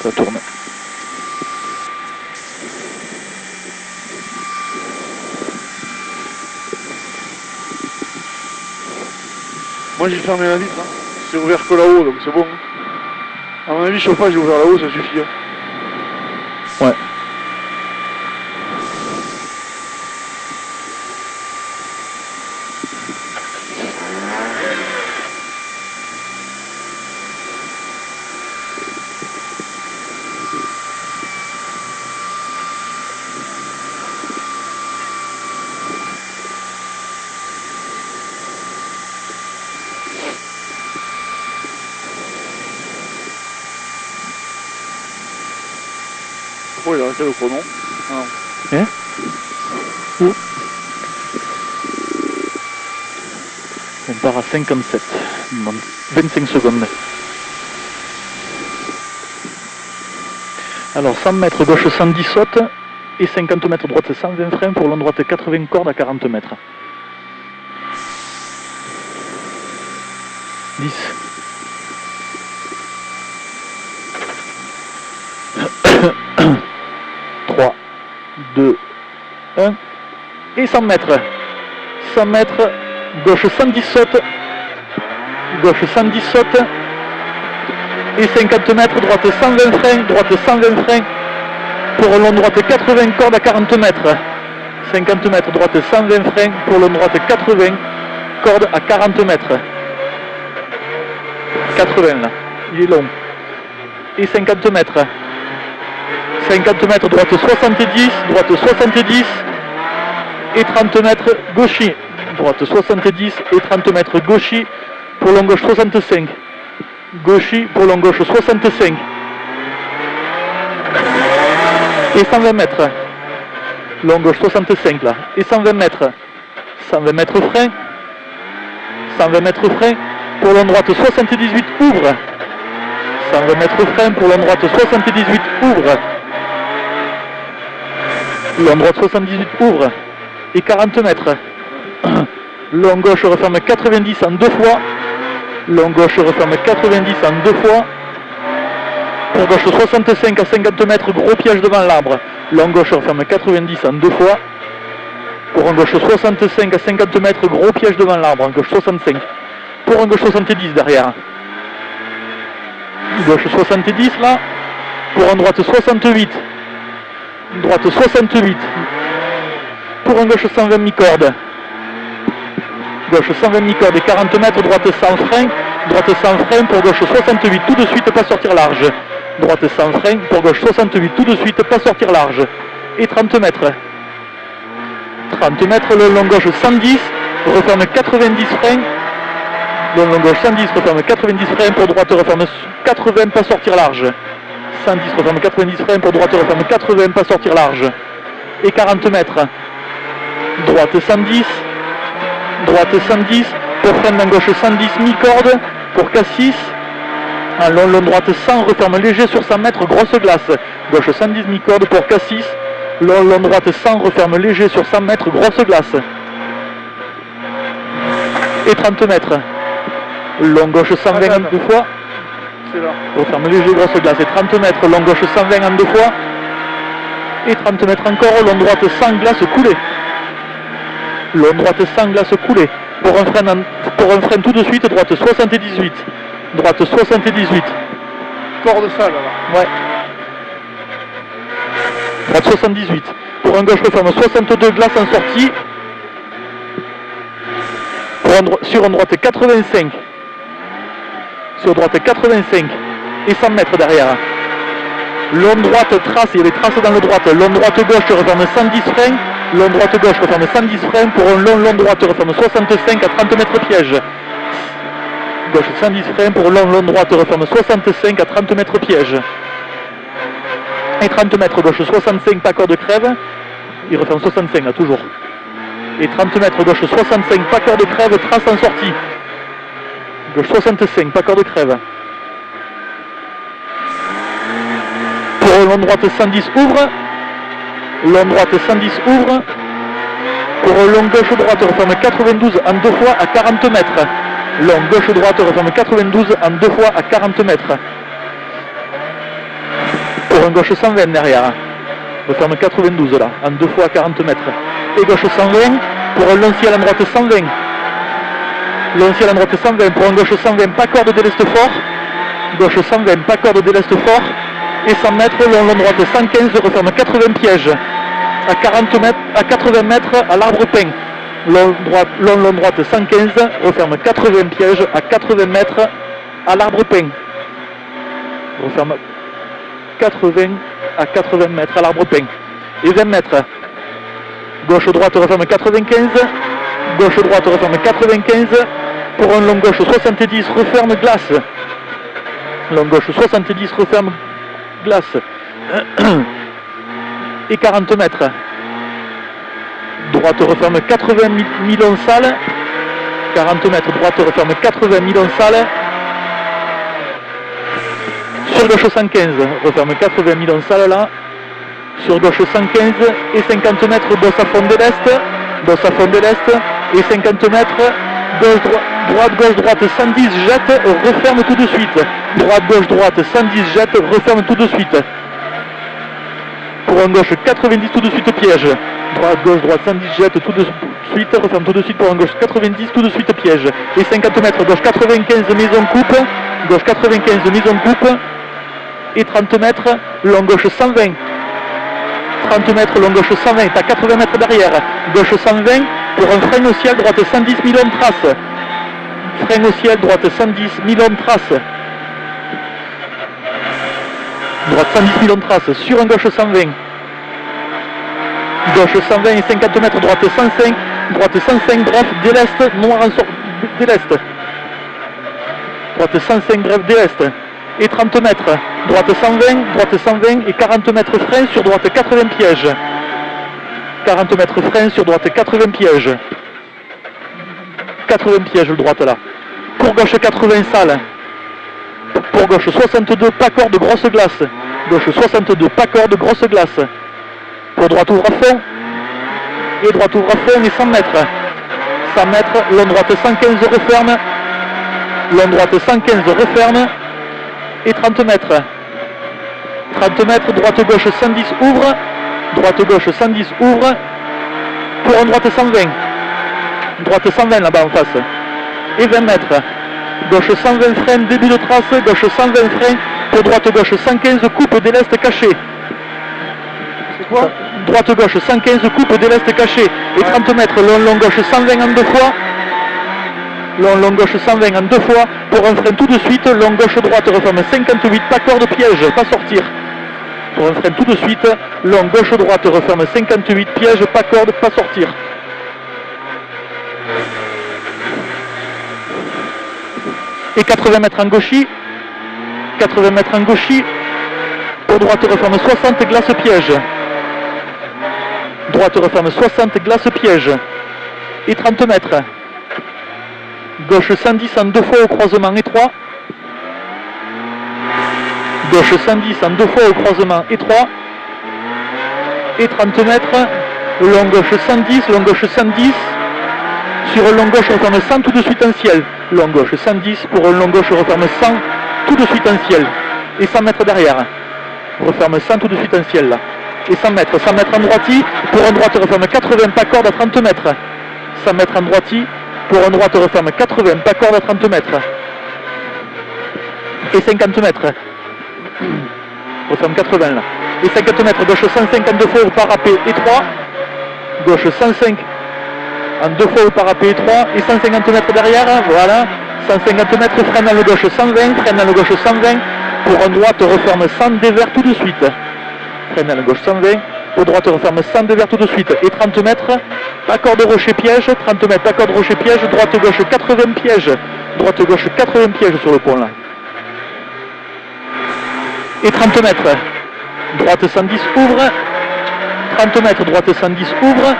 Ça tourne. Moi j'ai fermé la vitre, hein. C'est ouvert que là-haut, donc c'est bon. À mon avis, chauffage est ouvert là-haut, ça suffit. Hein. Ouais. Pourquoi il a arrêté le chrono? Ah non. Hein? Où? On part à 57. Il manque 25 secondes. Alors 100 mètres gauche 110 saute et 50 mètres droite 120 freins pour long droite 80 cordes à 40 mètres. 10. 3, 2, 1 et 100 mètres. 100 mètres, gauche 110 saute, gauche 110 saute et 50 mètres, droite 120 freins, droite 120 freins pour long droite 80 cordes à 40 mètres. 50 mètres, droite 120 freins pour long droite 80 cordes à 40 mètres. 80 là, il est long. Et 50 mètres. 50 mètres, droite 70, droite 70 et 30 mètres gauchis. Droite 70 et 30 mètres gauchis pour long gauche 65. Gauchis pour long gauche 65. Et 120 mètres. Long gauche 65 là. Et 120 mètres. 120 mètres frein. 120 mètres frein pour long droite 78 ouvre. 120 mètres frein pour long droite 78 ouvre. Long droite 78 ouvre et 40 mètres. Long gauche referme 90 en deux fois. Long gauche referme 90 en deux fois. Pour gauche 65 à 50 mètres, gros piège devant l'arbre. Long gauche referme 90 en deux fois. Pour un gauche 65 à 50 mètres, gros piège devant l'arbre. En gauche 65. Pour un gauche 70 derrière. Gauche 70 là. Pour un droite 68. Droite 68. Pour un gauche 120 mi-corde. Gauche 120 mi-corde et 40 mètres, droite 100 frein. Droite 100 frein pour gauche 68, tout de suite pas sortir large. Droite 100 frein pour gauche 68, tout de suite pas sortir large. Et 30 mètres. 30 mètres, le long gauche 110, referme 90 freins. Le long gauche 110, referme 90 freins, pour droite referme 80, pas sortir large. 110, referme 90 freins, pour droite referme 80, pas sortir large. Et 40 mètres. Droite 110, droite 110, pour frein dans gauche 110, mi-corde, pour K6. En long droite 100, referme léger sur 100 mètres, grosse glace. Gauche 110, mi-corde, pour K6. Long droite 100, referme léger sur 100 mètres, grosse glace. Et 30 mètres. Long gauche 120 en deux fois. Referme léger, grosse glace. Et 30 mètres, long gauche 120 en deux fois. Et 30 mètres encore, long droite 100, glace coulée. Long droite 100, glace coulée. Pour un frein tout de suite, droite 78. Droite 78. Corde sale alors. Ouais. Droite 78. Pour un gauche referme 62, glace en sortie. Sur un droite 85. Sur droite 85. Et 100 mètres derrière. Long droite trace, il y a des traces dans le droite. Long droite gauche referme 110 freins. Long droite gauche referme 110 freins. Pour un long droite referme 65 à 30 mètres piège. Gauche 110 freins. Pour long droite referme 65 à 30 mètres piège. Et 30 mètres gauche 65, pas corde crève. Il referme 65 là toujours. Et 30 mètres gauche 65, pas corde crève, trace en sortie. Gauche 65, pas corde crève. Pour long droite 110 ouvre. Long droite 110 ouvre. Pour long gauche droite referme 92 en deux fois à 40 mètres. Long gauche droite referme 92 en deux fois à 40 mètres. un gauche 120 derrière. Referme 92 là, en 2 fois à 40 mètres. Et gauche 120 pour un long ciel en droite 120. Long ciel en droite 120 pour un gauche 120, pas corde de l'est fort. Gauche 120, pas corde de l'est fort. Et 100 mètres, long droite 115, referme 80 pièges. À 40 mètres, à 80 mètres à l'arbre peint. Long droite 115, referme 80 pièges à 80 mètres à l'arbre peint. Referme 80 à 80 mètres à l'arbre peint. Et 20 mètres. Gauche-droite referme 95. Gauche-droite referme 95. Pour un long gauche 70, referme glace. Long gauche 70, referme glace. Et 40 mètres. Droite referme 80 millions salles. 40 mètres. Droite referme 80 millions salles. Sur gauche 115, referme 80 millions salles là. Sur gauche 115 et 50 mètres, bosse à fond de l'Est. Bosse à fond de l'Est. Et 50 mètres, gauche, droite, 110, jette, referme tout de suite. Droite, 110, jette, referme tout de suite. Pour un gauche 90, tout de suite piège. Droite, 110, jette, tout de suite, referme tout de suite pour un gauche 90, tout de suite piège. Et 50 mètres, gauche 95, maison coupe. Gauche 95, maison coupe. Et 30 mètres, long gauche 120. 30 mètres, long gauche 120, à 80 mètres derrière. Gauche 120 pour un frein au ciel, droite 110 millions de traces. Frein au ciel, droite 110 millions de traces. Droite 110 millions de traces sur un gauche 120. Gauche 120 et 50 mètres, droite 105. Droite 105, bref, dès l'est, noir en sort dès l'est. Droite 105, bref, dès l'est. Et 30 mètres, droite 120 et 40 mètres frein sur droite 80 pièges. 40 mètres frein sur droite 80 pièges. 80 pièges le droite là. Pour gauche 80 salles. Pour gauche 62, pas corde, grosse glace. Gauche 62, pas corde, grosse glace. Pour droite ouvre à fond. Et droite ouvre à fond et 100 mètres. 100 mètres, long droite 115 referme. Long droite 115 referme. Et 30 mètres. 30 mètres, droite-gauche 110 ouvre. Droite-gauche 110 ouvre. Pour un droite 120. Droite 120 là-bas en face. Et 20 mètres. Gauche 120 frein, début de trace. Gauche 120 frein. Pour droite-gauche 115, coupe dès l'est caché. C'est quoi? Droite-gauche 115, coupe dès l'est caché. Et 30 mètres, long gauche 120 en 2 fois. Long gauche 120 en 2 fois, pour un frein tout de suite, long gauche droite referme 58, pas corde piège, pas sortir. Pour un frein tout de suite, long gauche droite referme 58, piège, pas corde, pas sortir. Et 80 mètres en gauchis, 80 mètres en gauchis, pour droite referme 60, glace piège. Droite referme 60, glace piège. Et 30 mètres. Gauche 110 en 2 fois au croisement étroit. Gauche 110 en 2 fois au croisement étroit. Et 30 mètres. Long gauche 110, long gauche 110. Sur un long gauche referme 100 tout de suite en ciel. Long gauche 110 pour un long gauche referme 100 tout de suite en ciel. Et 100 mètres derrière. Referme 100 tout de suite en ciel là. Et 100 mètres en droiti. Pour un droite referme 80 pas corde à 30 mètres. 100 mètres en droiti. Pour un droite referme 80, pas corde à 30 mètres. Et 50 mètres. Referme 80 là. Et 50 mètres, gauche 105 en 2 fois au parapet étroit. Gauche 105 en 2 fois au parapet étroit. Et 150 mètres derrière, voilà. 150 mètres, freine dans le gauche 120, freine dans le gauche 120. Pour un droite referme 100, dévers tout de suite. Freine dans le gauche 120. Pour droite referme 100 dévers tout de suite. Et 30 mètres, pas corde rocher piège. 30 mètres, pas corde rocher piège. Droite gauche 80 pièges. Droite gauche 80 pièges sur le pont là. Et 30 mètres. Droite 110 ouvre. 30 mètres, droite 110 ouvre.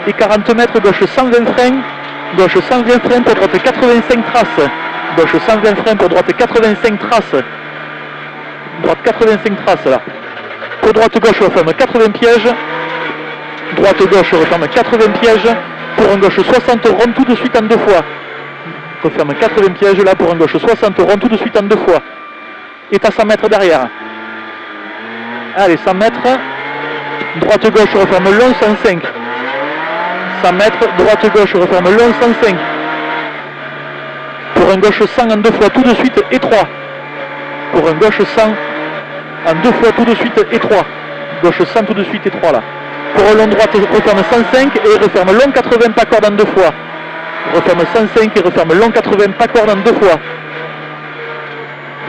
Et 40 mètres, gauche 120 frein. Gauche 120 frein pour droite 85 traces. Gauche 120 frein pour droite 85 traces. Droite 85 traces là. Pour droite-gauche, referme 80 pièges. Droite-gauche, referme 80 pièges. Pour un gauche 60, rond tout de suite en 2 fois. Referme 80 pièges là pour un gauche 60, rond tout de suite en 2 fois. Et à 100 mètres derrière. Allez, 100 mètres. Droite-gauche, referme long, 105. 100 mètres, droite-gauche, referme long, 105. Pour un gauche 100 en 2 fois tout de suite, étroit. Pour un gauche 100 en 2 fois tout de suite, étroit. Gauche 100 tout de suite, étroit là. Pour un long droite, referme 105 et referme long 80, pas corde en 2 fois. Referme 105 et referme long 80, pas corde en 2 fois.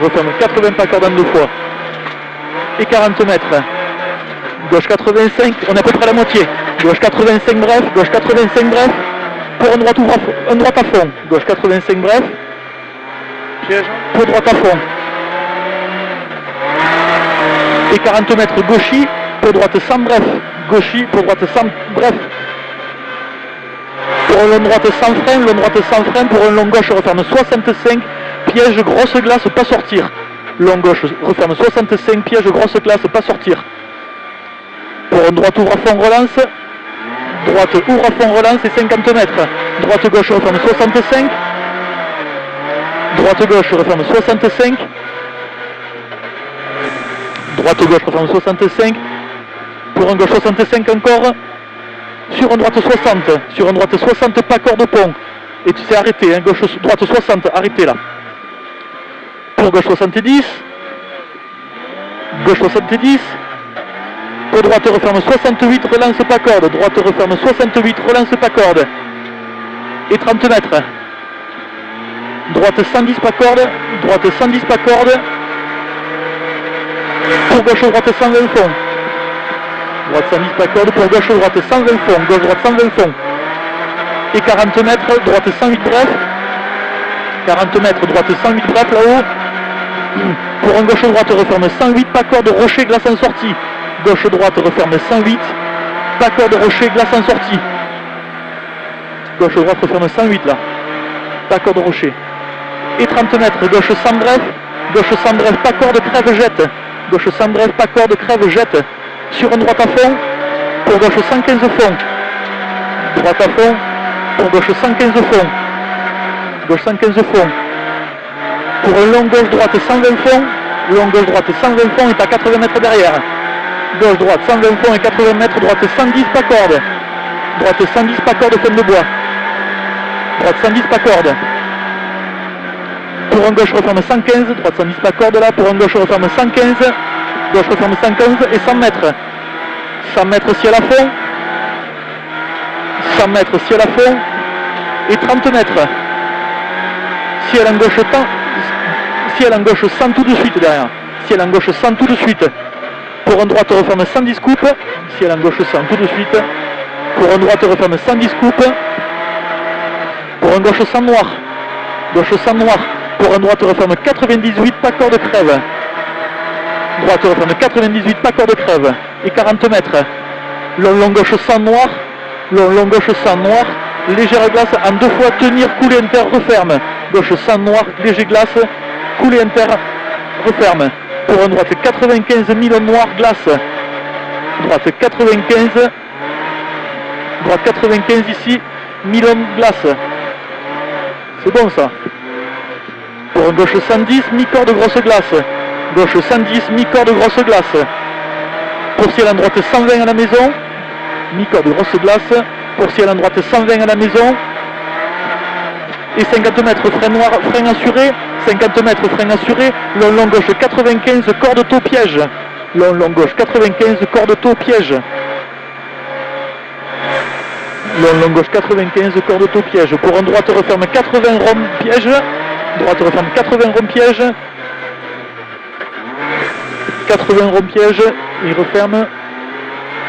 Referme 80, pas corde en 2 fois. Et 40 mètres. Gauche 85, on est à peu près à la moitié. Gauche 85 bref, gauche 85 bref. Pour un droite à fond. Gauche 85 bref. Piège. Pour droite à fond. Et 40 mètres gauchis, pour droite 100 bref. Gauchis, pour droite 100 bref. Pour un long droite sans frein, long droite sans frein. Pour un long gauche, referme 65. Piège, grosse glace, pas sortir. Long gauche, referme 65. Piège, grosse glace, pas sortir. Pour un droite ouvre à fond, relance. Droite ouvre à fond, relance et 50 mètres. Droite gauche, referme 65. Droite gauche, referme 65. Droite gauche, referme 65. Pour un gauche 65 encore. Sur un droite 60. Sur un droite 60, pas corde pont. Et tu sais arrêter, hein, gauche, droite 60, arrêtez là. Pour gauche 70. Gauche 70. Pour droite referme 68, relance pas corde. Droite referme 68, relance pas corde. Et 30 mètres. Droite 110 pas corde. Droite 110 pas corde. Pour gauche droite 120 fond. Droite 110 pas corde. Pour gauche droite 120 fond. Gauche droite 120 fond. Et 40 mètres. Droite 108 bref. 40 mètres. Droite 108 bref là-haut. Pour un gauche droite referme 108 pas corde. Rocher glace en sortie. Gauche droite referme 108. Pas corde rocher glace en sortie. Gauche droite referme 108 là. Pas corde rocher. Et 30 mètres. Gauche 100 bref. Gauche 100 bref. Pas corde crève jette. Gauche 100 bref. Pas corde crève jette. Sur une droite à fond. Pour gauche 115 fond. Droite à fond. Pour gauche 115 fond. Gauche 115 fond. Pour un long gauche droite 120 fond. Long gauche droite 120 fond est à 80 mètres derrière. Gauche droite 120 fond et 80 mètres. Droite 110 pas corde. Droite 110 pas corde fin de bois. Droite 110 pas corde. Pour un gauche referme 115. Droite 110 pas corde là. Pour un gauche referme 115. Gauche referme 115 et 100 mètres. 100 mètres ciel à fond. 100 mètres ciel à fond. Et 30 mètres. Ciel en gauche temps. Ciel en gauche 100 tout de suite derrière. Ciel en gauche 100 tout de suite. Pour un droite referme 110 coupes. Ciel en gauche 100 tout de suite. Pour un droite referme 110 coupes. Pour un gauche 100 noir. Gauche 100 noir. Pour un droite referme 98 pas corde crève. Droite referme 98 pas corde crève. Et 40 mètres. Long gauche 100 noir. Long gauche 100 noir. Légère glace en 2 fois tenir, couler inter, referme. Gauche 100 noir, léger glace, couler inter, referme. Pour un droite 95 000 noir, glace. Droite 95. Droite 95 ici, 1000 glace. C'est bon ça. Pour un gauche 110, mi-corde grosse glace. Gauche 110, mi-corde grosse glace. Pour ciel en droite 120 à la maison. Mi-corde grosse glace. Pour ciel en droite 120 à la maison. Et 50 mètres frein noir, frein assuré. 50 mètres frein assuré. Long gauche 95, corde taux piège. Long gauche 95, corde taux piège. Long gauche 95, corde taux piège. Pour un droite referme 80 rond piège. Droite referme 80 rond piège. 80 rond piège. Il referme.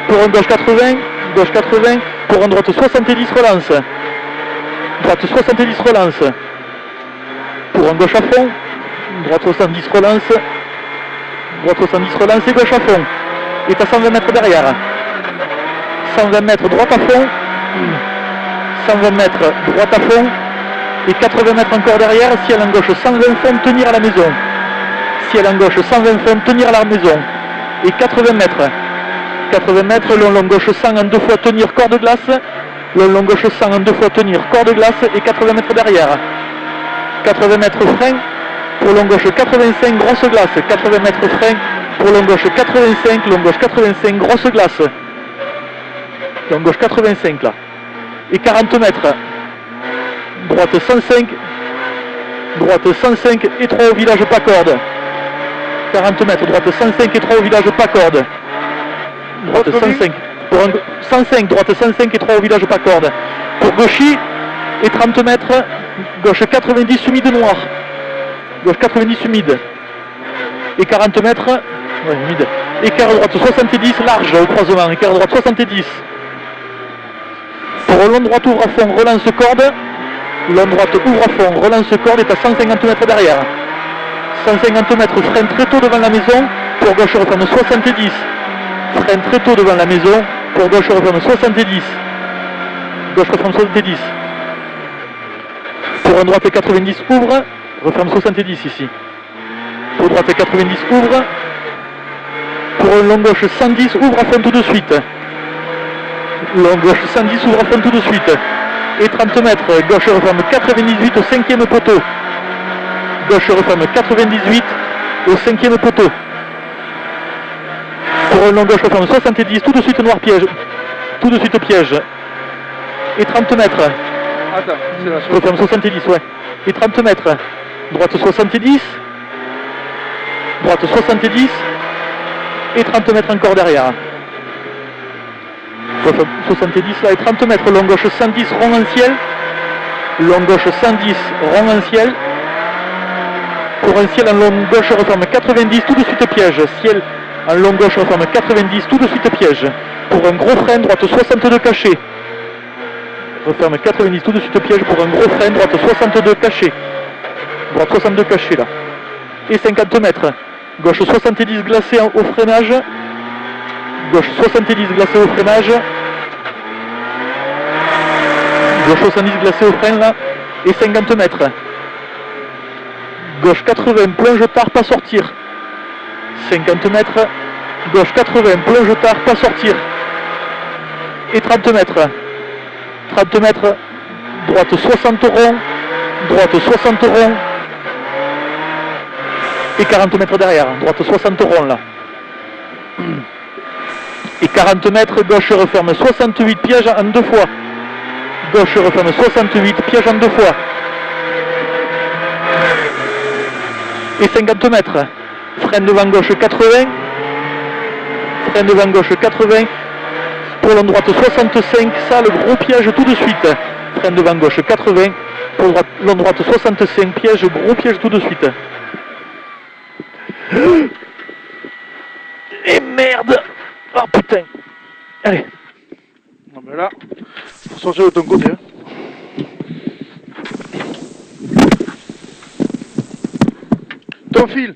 Pour un gauche 80. Gauche 80. Pour un droite 70 relance. Droite 70 relance. Pour un gauche à fond. Droite 70 relance. Droite 70 relance et gauche à fond. Et à 120 mètres derrière. 120 mètres droite à fond. 120 mètres droite à fond. Et 80 mètres encore derrière. Ciel en gauche 120 fond, tenir à la maison. Ciel en gauche 120 fond, tenir à la maison. Et 80 mètres. 80 mètres, long gauche 100 en 2 fois tenir, corde glace. Long gauche 100 en 2 fois tenir, corde glace et 80 mètres derrière. 80 mètres frein. Pour long gauche 85, grosse glace. 80 mètres frein. Pour long gauche 85, long gauche 85, grosse glace. Long gauche 85 là. Et 40 mètres. Droite 105. Droite 105 et 3 au village pas corde. 40 mètres, droite 105 et 3 au village pas corde. Droite 105. Pour un, 105, droite 105 et 3 au village pas corde. Pour gauchy et 30 mètres, gauche 90 humide noir. Gauche 90 humide. Et 40 mètres, ouais, humide. Écart droite 70 large au croisement. Écart droite 70. Pour long droite ouvre à fond, relance corde. Long droite ouvre à fond, relance corde est à 150 mètres derrière. 150 mètres, freine très tôt devant la maison. Pour gauche referme 70. Freine très tôt devant la maison. Pour gauche referme 70. Gauche referme 70. Pour un droite 90 ouvre. Referme 70 ici. Pour droite 90 ouvre. Pour un long gauche 110 ouvre à fond tout de suite. Long gauche 110 ouvre à fond tout de suite. Et 30 mètres, gauche referme 98 au 5e poteau. Gauche referme 98 au 5e poteau. Pour un long gauche referme 70, tout de suite noir piège. Tout de suite piège. Et 30 mètres. Attends, c'est la chose. Referme 70, ouais. Et 30 mètres. Droite 70. Droite 70. Et 30 mètres encore derrière. 70 là et 30 mètres. Long gauche 110, rond en ciel. Long gauche 110, rond en ciel. Pour un ciel en long gauche referme 90, tout de suite piège. Ciel en long gauche referme 90, tout de suite piège. Pour un gros frein, droite 62 caché. Referme 90, tout de suite piège pour un gros frein, droite 62 caché. Droite 62 caché là. Et 50 mètres. Gauche 70 glacé au freinage. Gauche 70 glacé au freinage. Gauche 70 glacé au frein là. Et 50 mètres. Gauche 80, plonge tard, pas sortir. 50 mètres. Gauche 80, plonge tard, pas sortir. Et 30 mètres. 30 mètres. Droite 60 rond. Droite 60 rond. Et 40 mètres derrière. Droite 60 rond là. Et 40 mètres. Gauche referme 68, piège en 2 fois. Gauche referme 68, piège en 2 fois. Et 50 mètres. Freine devant gauche 80. Freine devant gauche 80. Pour l'en droite 65. Ça, le gros piège tout de suite. Freine devant gauche 80. Pour l'en droite 65. Piège, gros piège tout de suite. Et merde. Oh putain. Allez. Non mais là, faut sortir de ton côté. Hein. Ton fil.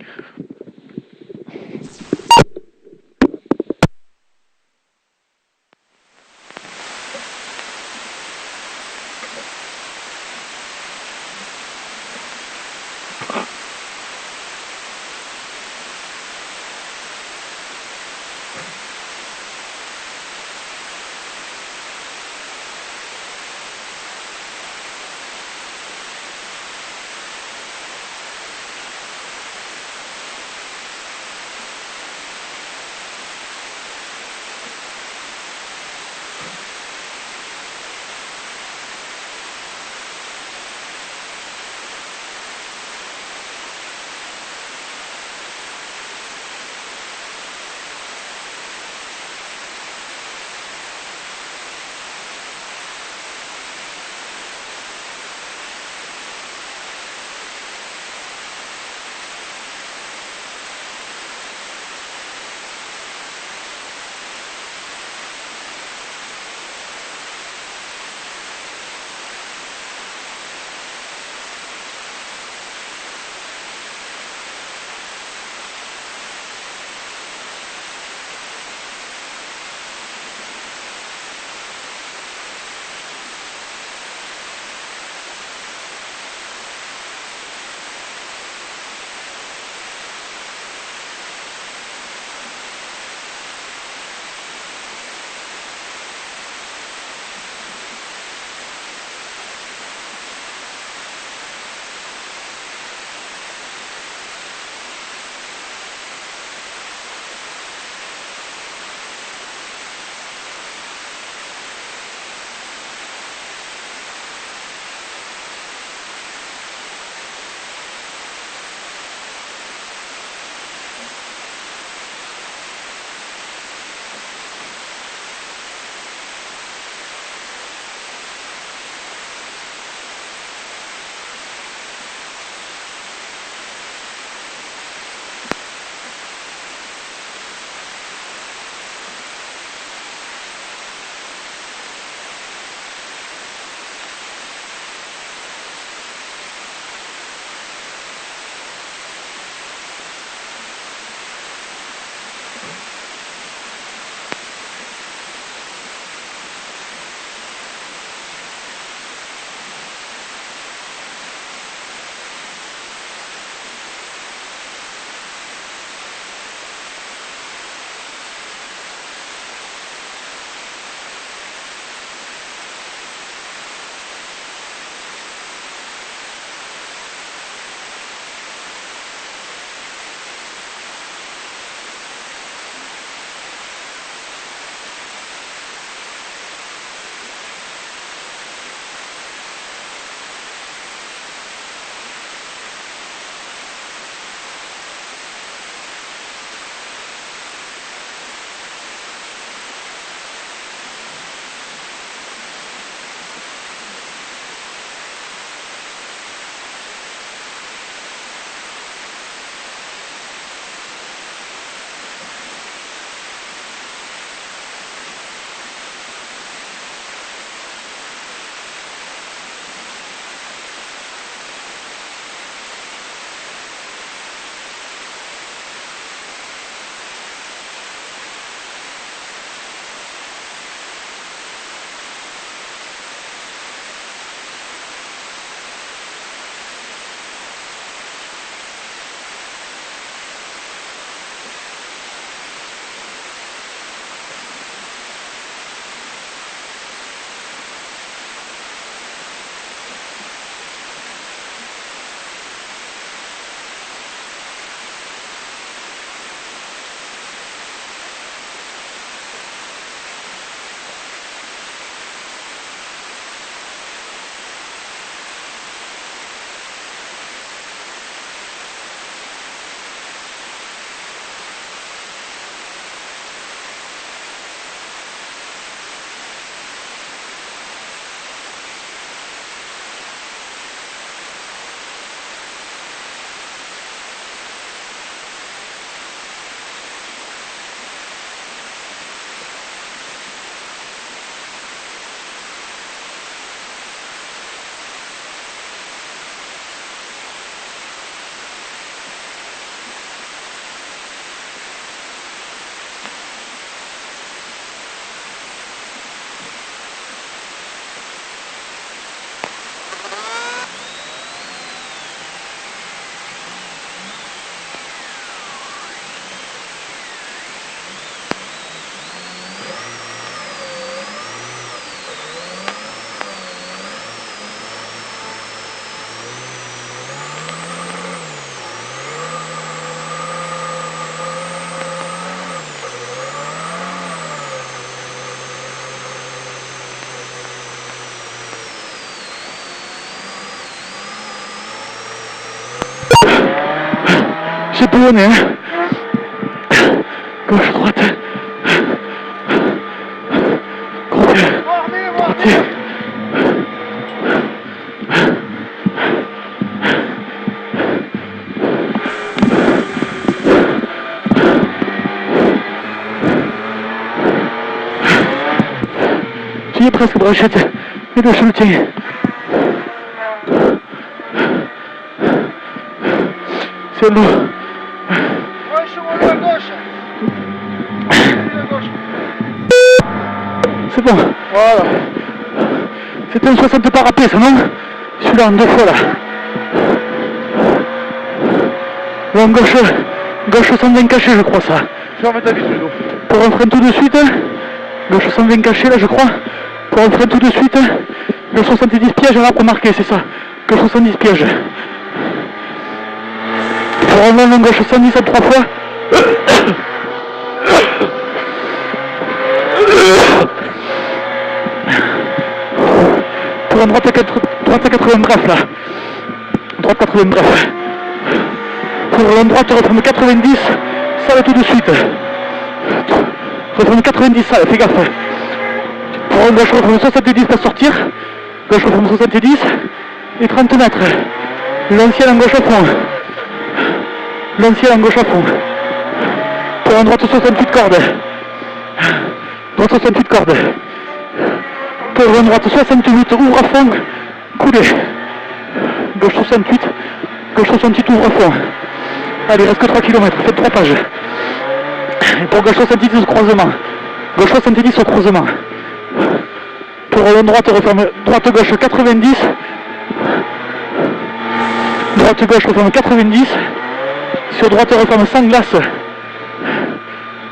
tourner. Hein. Gauche, droite. Côté. Droitier. Tu y es presque, Brachette. Et le soutien. C'est lourd. Ouais, je suis revenu à gauche. C'est bon. Voilà. C'était un 60 parapet, ça, non? Celui-là, en 2 fois, là. Là, en gauche 120 caché, je crois, ça. Ferme ta vitre, Ludo. Pour un frein tout de suite. Gauche 120 caché, là, je crois. Pour un frein tout de suite. Gauche 70 pièges, là, pour marquer, c'est ça. Gauche 70 pièges. Pour un long, gauche 110 à 3 fois. Pour un droite à 80 bref, là. Droite 80 bref. Pour un droite, referme 90, ça va tout de suite. Referme 90, ça, fais gaffe. Pour un gauche, referme 70 pour sortir. Gauche, referme 70 et 30 mètres. L'ancien en gauche à fond. L'ancien en gauche à fond. Pour un droite 68 cordes. Droite 68 cordes. Pour un droite 68, ouvre à fond. Coulé. Gauche 68. Gauche 68, ouvre à fond. Allez, il reste que 3 km, faites 3 pages. Et pour gauche 70 au croisement. Gauche 70 au croisement. Pour la droite, referme droite-gauche 90. Droite-gauche, referme 90. Sur droite, referme sans glace.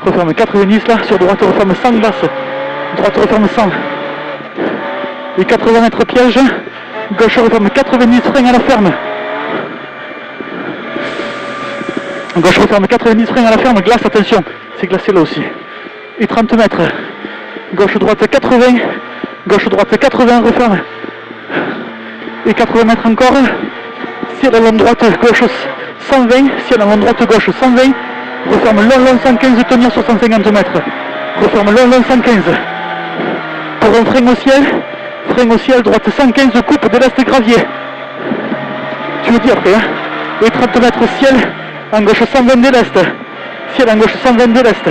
Referme 90 là. Sur droite, referme sans glace. Droite, referme 100. Et 80 mètres piège. Gauche, referme 90, frein à la ferme. Gauche, referme 90, frein à la ferme. Glace, attention. C'est glacé là aussi. Et 30 mètres. Gauche, droite 80. Gauche, droite 80, referme. Et 80 mètres encore. Si elle a la droite, gauche 120. Si elle a la droite, gauche 120. Referme long 115, tenir sur 150 mètres. Referme long 115. Pour un frein au ciel, droite 115, coupe de l'est gravier. Tu me dis après, hein. Et 30 mètres au ciel, en gauche 120 de l'est. Ciel en gauche 120 de l'est.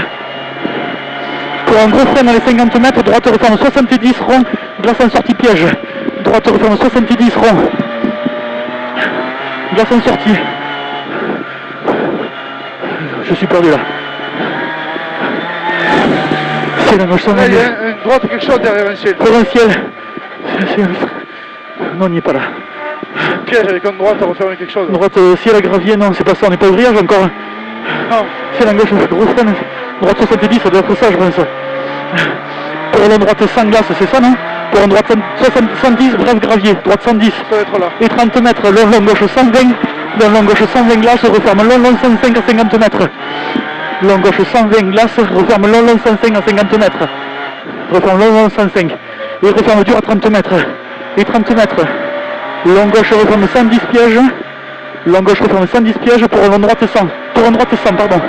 Pour un gros frein dans les 50 mètres, droite referme 70 rond, glace en sortie piège. Droite referme 70 rond. Glace en sortie. Je suis perdu là. Ciel en gauche 120. Il y a une droite quelque chose derrière un ciel. Pour un ciel. Non, on n'y est pas là. Piège avec une droite à refermer quelque chose. Droite ciel à gravier, non, c'est pas ça, on n'est pas au grillage encore. Non. Ciel en gauche, gros frein. Droite 70, ça doit être ça, je pense. Pour la droite sans glace, c'est ça, non? Pour une droite 110, bref gravier, droite 110. Ça va être là. Et 30 mètres, long gauche 120, long gauche 120 glace, referme long 105 à 50 mètres. Long gauche 120 glace, referme long 105 à 50 mètres. Referme long 105. Et referme dur à 30 mètres. Et 30 mètres. Long gauche referme 110 pièges. Long gauche referme 110 pièges pour long droite 100. Pour un droite 100, pardon.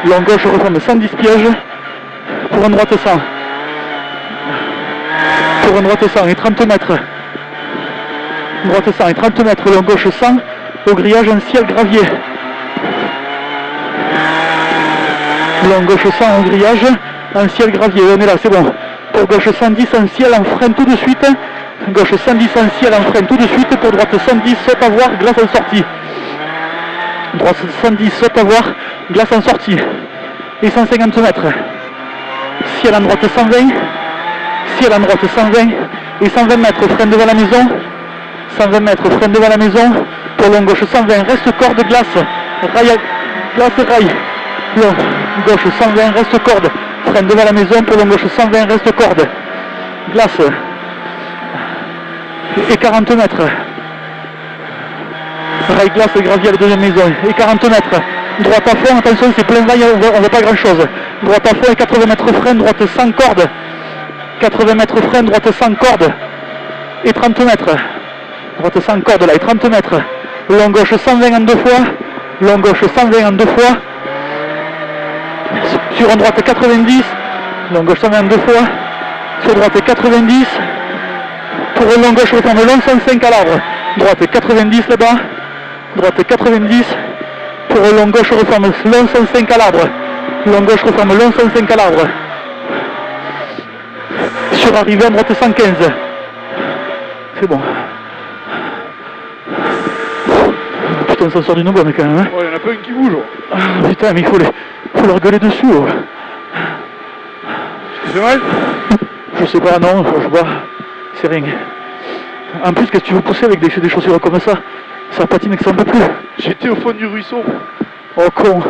Long gauche referme 110 pièges. Pour un droite 100. Pour un droite 100 et 30 mètres. Droite 100 et 30 mètres. Long gauche 100. Au grillage un ciel gravier. Long gauche 100 au grillage. Un ciel gravier. On est là, c'est bon. Pour gauche 110, un ciel en frein tout de suite. Gauche 110, un ciel en frein tout de suite. Pour droite 110, saute à voir, glace en sortie. Droite 110, saute à voir, glace en sortie. Et 150 mètres. Ciel en droite 120. Ciel en droite 120. Et 120 mètres, frein devant la maison. 120 mètres, frein devant la maison. Pour long gauche 120, reste corde, glace. Rail, glace, rail. Long, gauche 120, reste corde. Frein devant la maison, pour long gauche 120, reste corde. Glace. Et 40 mètres. Rail glace, gravier à la deuxième maison. Et 40 mètres. Droite à fond, attention, c'est plein vaille, on voit pas grand chose. Droite à fond et 80 mètres frein, droite sans corde. 80 mètres frein, droite sans corde. Et 30 mètres. Droite sans corde là, et 30 mètres. Long gauche 120 en deux fois. Long gauche 120 en 2 fois. Sur en droite 90. Long gauche 120 en 2 fois. Sur droite 90. Pour long gauche referme long 105 à l'arbre. Droite 90 là-bas. Droite 90. Pour long gauche referme long 105 à l'arbre. Long gauche referme long 105 à l'arbre. Sur arrivée en droite 115. C'est bon. Putain, on s'en sort d'une bonne quand même. Hein. Ouais, il y en a pas une qui bouge. Ah, putain, mais il faut leur gueuler dessus. Oh. Tu te fais mal? Je sais pas, non, je vois. C'est rien. En plus, qu'est-ce que tu veux pousser avec des chaussures comme ça? Ça patine que ça ne peut plus. J'étais au fond du ruisseau. Oh con.